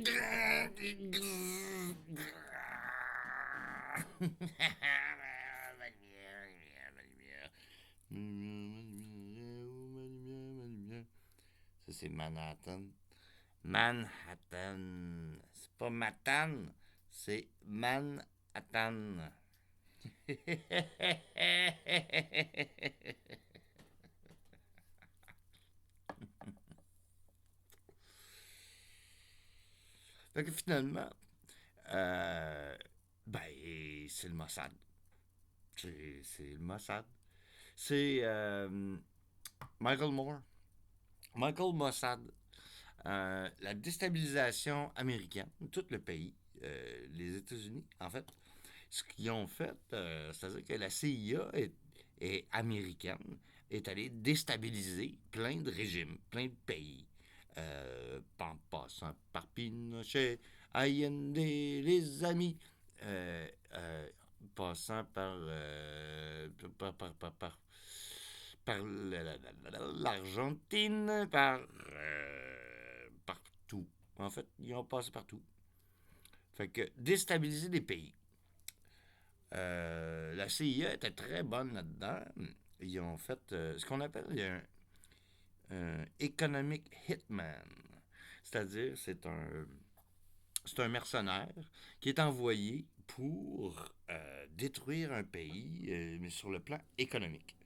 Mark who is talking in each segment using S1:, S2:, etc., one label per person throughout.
S1: Ça, c'est Manhattan. Manhattan. C'est pas Matane, c'est Manhattan. Fait que finalement, euh, ben, c'est le Mossad. C'est le Mossad. C'est Michael Moore. Michael Mossad. La déstabilisation américaine, tout le pays, les États-Unis, en fait, ce qu'ils ont fait, c'est-à-dire que la CIA est américaine, est allée déstabiliser plein de régimes, plein de pays, en passant par Pinochet, Allende, les amis, euh, euh, passant par l'Argentine, partout. En fait, ils ont passé partout. Fait que déstabiliser des pays. La CIA était très bonne là-dedans. Ils ont fait ce qu'on appelle un economic hitman. C'est-à-dire, c'est un mercenaire qui est envoyé pour détruire un pays, mais sur le plan économique.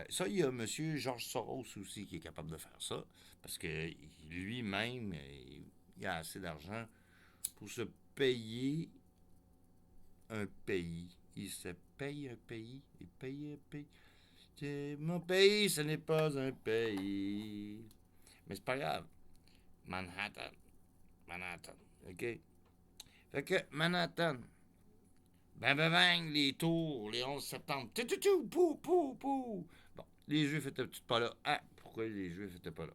S1: Ça, il y a M. George Soros aussi qui est capable de faire ça, parce que lui-même, il a assez d'argent pour se payer un pays. Il se paye un pays. Il paye un pays. Mon pays, ce n'est pas un pays. Mais c'est pas grave. Manhattan. Manhattan. OK? Fait que Manhattan. Bang, bang, bang, les tours, les 11 septembre. Tout, tout, tout, pou, pou, pou. Bon, les Juifs étaient pas là. Ah, pourquoi les Juifs étaient pas là?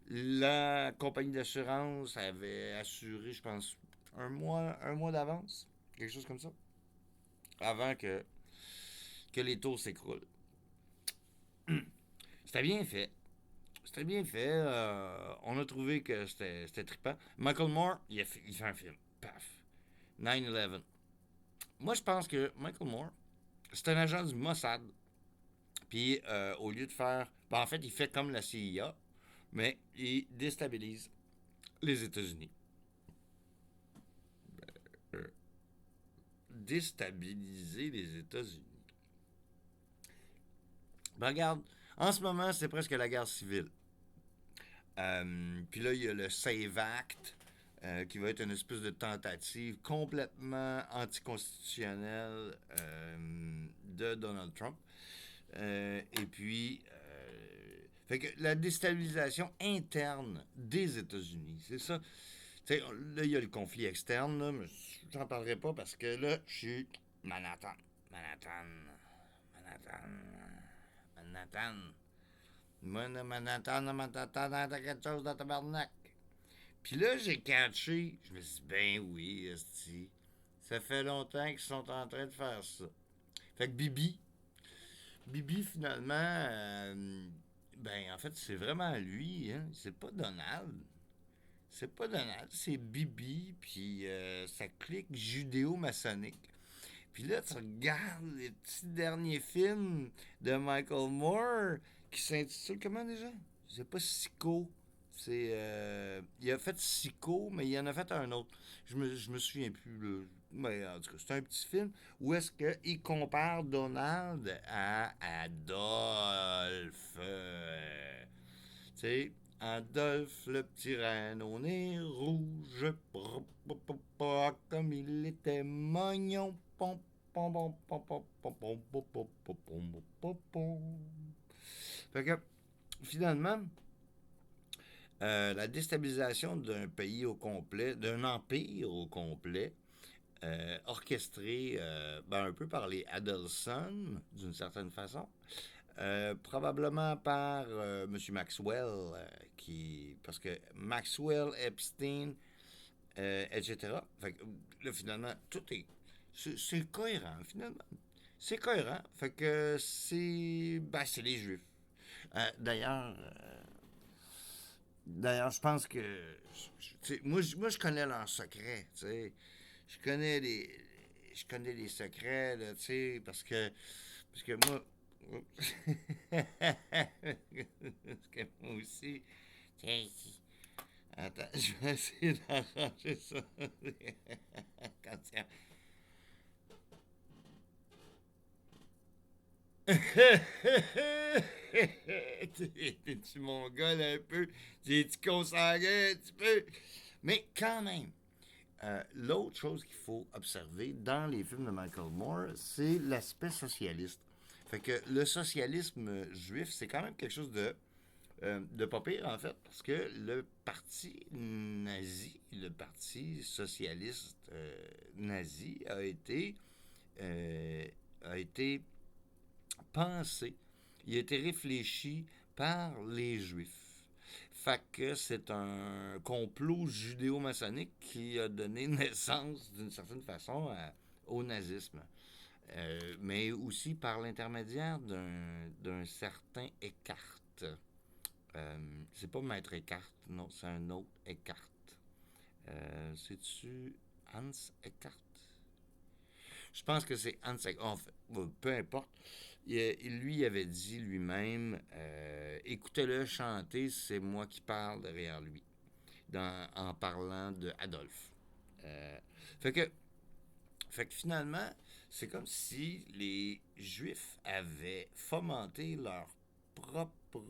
S1: La compagnie d'assurance avait assuré, je pense, un mois d'avance. Quelque chose comme ça. Avant que les tours s'écroulent. C'était bien fait. C'était bien fait. On a trouvé que c'était trippant. Michael Moore, il fait un film. Paf. 9/11. Moi, je pense que Michael Moore, c'est un agent du Mossad. Puis, au lieu de faire. Ben, en fait, il fait comme la CIA, mais il déstabilise les États-Unis. Euh, Déstabiliser les États-Unis. Ben, regarde, en ce moment, c'est presque la guerre civile. Puis là, il y a le Save Act, qui va être une espèce de tentative complètement anticonstitutionnelle de Donald Trump. Et puis, fait que la déstabilisation interne des États-Unis, c'est ça. T'sais, là, il y a le conflit externe, là, mais j'en parlerai pas parce que là, je suis Manhattan. Manhattan. Manhattan. Manhattan. Manhattan, t'as quelque chose dans tabarnak. Puis là, j'ai catché. Je me suis dit, ben oui, esti. Ça fait longtemps qu'ils sont en train de faire ça. Fait que Bibi finalement, ben en fait, c'est vraiment lui, hein. C'est pas Donald. C'est pas Donald, c'est Bibi, puis sa clique judéo-maçonnique. Puis là, tu regardes les petits derniers films de Michael Moore qui s'intitulent comment déjà? C'est pas Sico. C'est. Il a fait Sico, mais il en a fait un autre. Je me souviens plus. Là. Mais en tout cas, c'est un petit film où est-ce qu'il compare Donald à Adolphe. Tu sais, Adolphe le petit reine au nez rouge, comme il était mognon, pom, pom, pom, pom, pom, pom, pom, pom, pom, pom, pom, pom, pom. Fait que, finalement, la déstabilisation d'un pays au complet, d'un empire au complet, orchestré ben, un peu par les Adelson, d'une certaine façon, probablement par M. Maxwell, parce que Maxwell, Epstein, etc. Fait que, là, finalement, tout est. C'est cohérent, finalement. C'est cohérent. Fait que c'est. Ben, c'est les Juifs. D'ailleurs, D'ailleurs, je pense que. Tu sais, moi, je connais leurs secrets, tu sais. Je connais les. Je connais les secrets, là, tu sais, parce que moi. Parce que moi aussi. Tiens, attends, je vais essayer d'arranger ça. Quand tiens. T'es-tu mon gars, là, un peu? T'es-tu consanguin un petit peu? Mais quand même, l'autre chose qu'il faut observer dans les films de Michael Moore, c'est l'aspect socialiste. Fait que le socialisme juif, c'est quand même quelque chose de pas pire, en fait, parce que le parti nazi, le parti socialiste nazi, euh, a été pensé, il a été réfléchi par les Juifs. Fait que c'est un complot judéo-maçonnique qui a donné naissance, d'une certaine façon, au nazisme. Mais aussi par l'intermédiaire d'un certain Eckhart. C'est pas Maître Eckhart, non, c'est un autre Eckhart. C'est-tu Hans Eckhart? Je pense que c'est Hans Eckhart. En fait, peu importe. Lui avait dit lui-même écoutez-le chanter, c'est moi qui parle derrière lui, en parlant de Adolphe. Euh, fait, que, fait que finalement, c'est comme si les Juifs avaient fomenté leur propre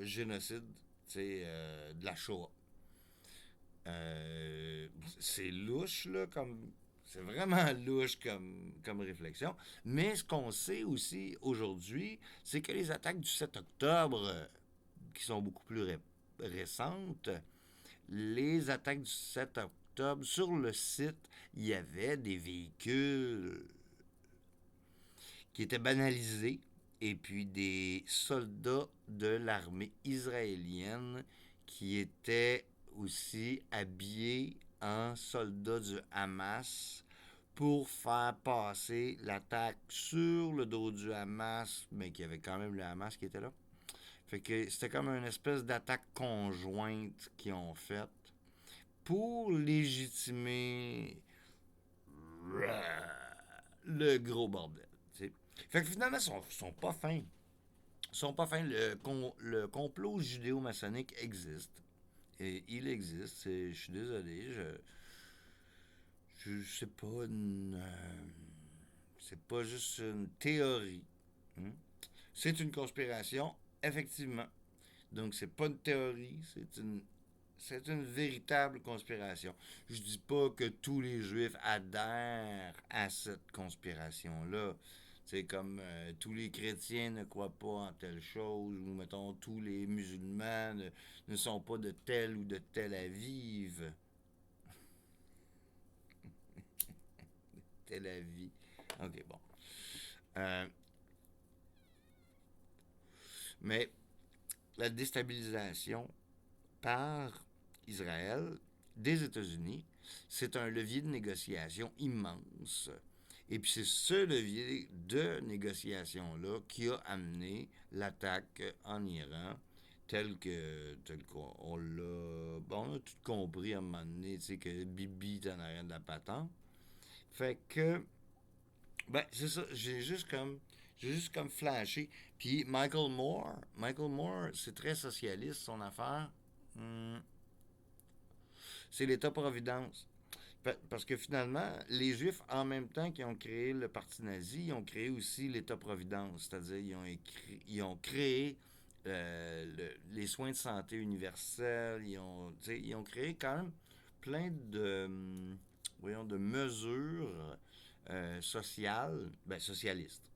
S1: génocide de la Shoah. C'est louche, là, comme. C'est vraiment louche comme réflexion. Mais ce qu'on sait aussi aujourd'hui, c'est que les attaques du 7 octobre, qui sont beaucoup plus récentes, les attaques du 7 octobre, sur le site, il y avait des véhicules qui étaient banalisés et puis des soldats de l'armée israélienne qui étaient aussi habillés en soldats du Hamas pour faire passer l'attaque sur le dos du Hamas, mais qu'il y avait quand même le Hamas qui était là. Fait que c'était comme une espèce d'attaque conjointe qu'ils ont faite pour légitimer le gros bordel. T'sais. Fait que finalement, ils sont pas fins. Ils sont pas fins. Le complot judéo-maçonnique existe. Et il existe. Je suis désolé. C'est pas c'est pas juste une théorie. Hein. C'est une conspiration, effectivement. Donc, c'est pas une théorie, c'est une véritable conspiration. Je dis pas que tous les Juifs adhèrent à cette conspiration-là. C'est comme tous les chrétiens ne croient pas en telle chose, ou mettons tous les musulmans ne sont pas de tel ou de tel Aviv. Tel Aviv. Ok, bon. Euh, mais la déstabilisation par Israël des États-Unis, c'est un levier de négociation immense. Et puis c'est ce levier de négociation-là qui a amené l'attaque en Iran tel qu'on l'a. Bon, on a tout compris à un moment donné, tu sais, que Bibi est en arrière de la patente. Fait que, ben, c'est ça, j'ai juste comme flashé. Puis Michael Moore, c'est très socialiste son affaire. Hmm, c'est l'État-providence. Parce que finalement, les Juifs, en même temps qu'ils ont créé le parti nazi, ils ont créé aussi l'État-providence. C'est-à-dire, ils ont créé les soins de santé universels. Ils ont créé quand même plein voyons, de mesures sociales, ben, socialistes.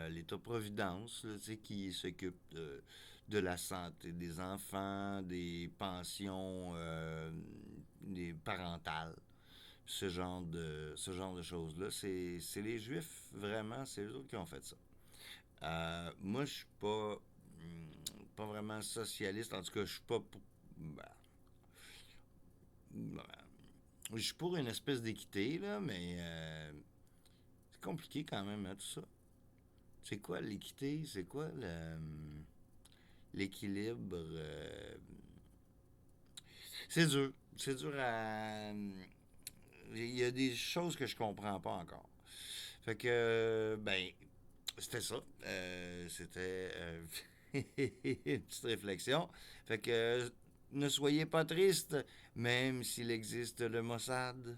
S1: L'État-providence, là, qui s'occupe de la santé des enfants, des pensions des parentales, ce genre de choses-là. C'est les Juifs, vraiment, c'est eux autres qui ont fait ça. Moi, je suis pas vraiment socialiste. En tout cas, je suis pas ben, ben, je suis pour une espèce d'équité, là, mais c'est compliqué quand même, hein, tout ça. C'est quoi l'équité? C'est quoi le. l'équilibre, c'est dur. C'est dur à. Il y a des choses que je comprends pas encore. Fait que, ben, c'était ça. C'était une petite réflexion. Fait que ne soyez pas triste, même s'il existe le Mossad.